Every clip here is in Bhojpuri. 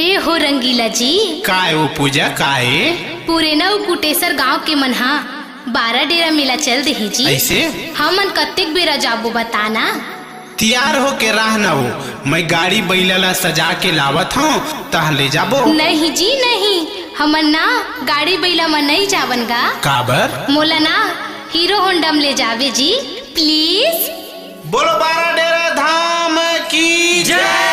ए हो रंगीला जी काय वो पूजा काय पूरे नव कुटेसर गांव के मनहा 12 डेरा मेला चल दे जी। ऐसे हमन कत्तेक बेरा जाबो बताना। तैयार हो के रहना हो, मैं गाड़ी बैला सजा के लावत हूँ तह ले जाबो। नहीं जी नहीं, हमन ना गाड़ी बैला में नहीं जावन गा। काबर मोला ना हीरो होंडा में ले जावे जी प्लीज। बोलो 12 डेरा धाम की जय।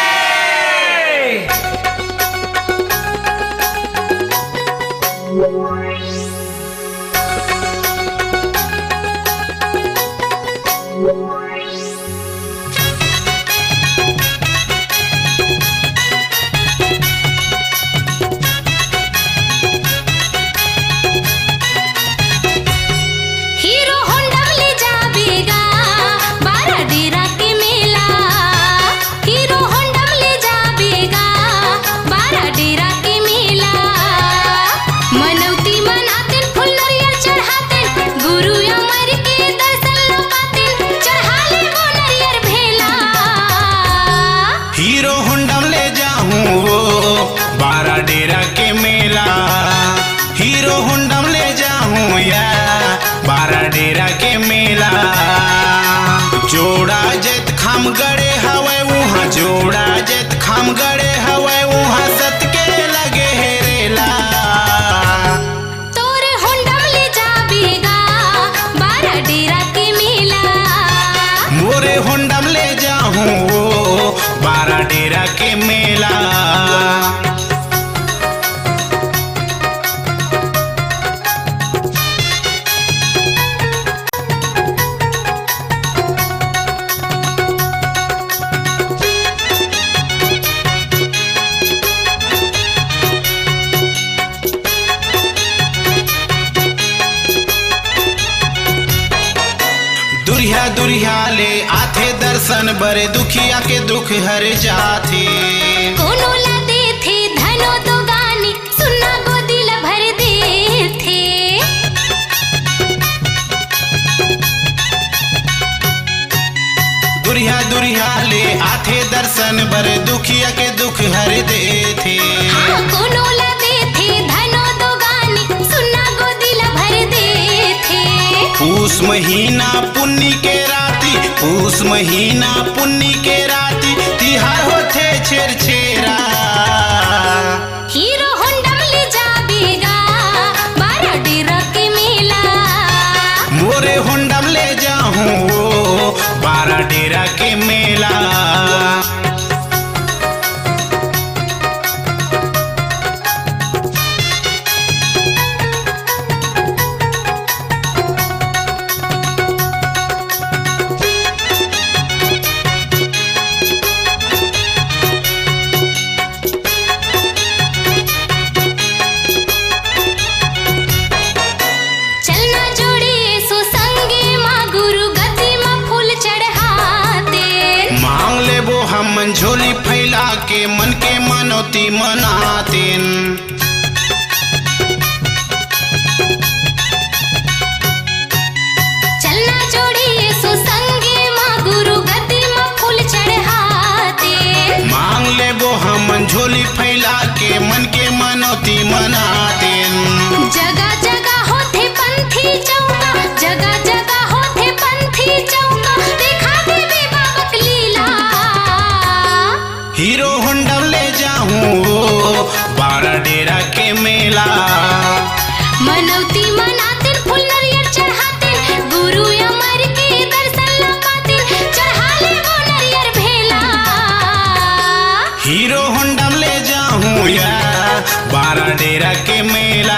हीरो होंडा ले जाऊं 12 डेरा के मेला, हीरो होंडा ले जाऊं या 12 डेरा के मेला। जोड़ा जेत खाम गड़े हवे वहाँ, जोड़ा जेत खाम गड़े हवे वहाँ सत के लगे हेरेला। तोरे होंडा ले जाबेगा 12 डेरा के मेला, मोरे होंडा ले जाऊं 12 डेरा के मेला। दुरिया दुरिया ले आथे दर्शन बरे, दुखिया के दुख हर जाथे। कोनो ला दे थे धनो तो गानी, सुनना गोदी ला भर दे थे। दुरिया दुरिया ले आथे दर्शन बरे, दुखिया के दुख हर देथे। हाँ कोनो ला दे थे धनो तो गानी, सुनना गोदी ला भर दे थे। पूस महीना पुन्नी के राती, पूस महीना पुन्नी के राती तिहार होथे छेर छेरा। हीरो होंडा ले जाबेगा 12 डेरा के मेला, मोरे होंडा ले जाऊं 12 डेरा के मेला। हमन झोली फैला के मन के मनोती मनातेन। चलना जोड़ी सो संगे माँ गुरु गति माँ फूल चढ़ाते। मांग ले वो हमन झोली फैला के मन के मनोती मनातेन। जगह जगह होते पंथी चौका, जगह जगह होते पंथी चौका, देखा देवी बाबा की लीला। हीरो होंडा ले जाऊं 12 डेरा के मेला, मनौती मनाते फूल नरियर चढ़ाते, गुरु अमर के दर्शन ला पाते, चढ़ा ले वो नरियर भेला। हीरो होंडा ले जाऊं या 12 डेरा के मेला।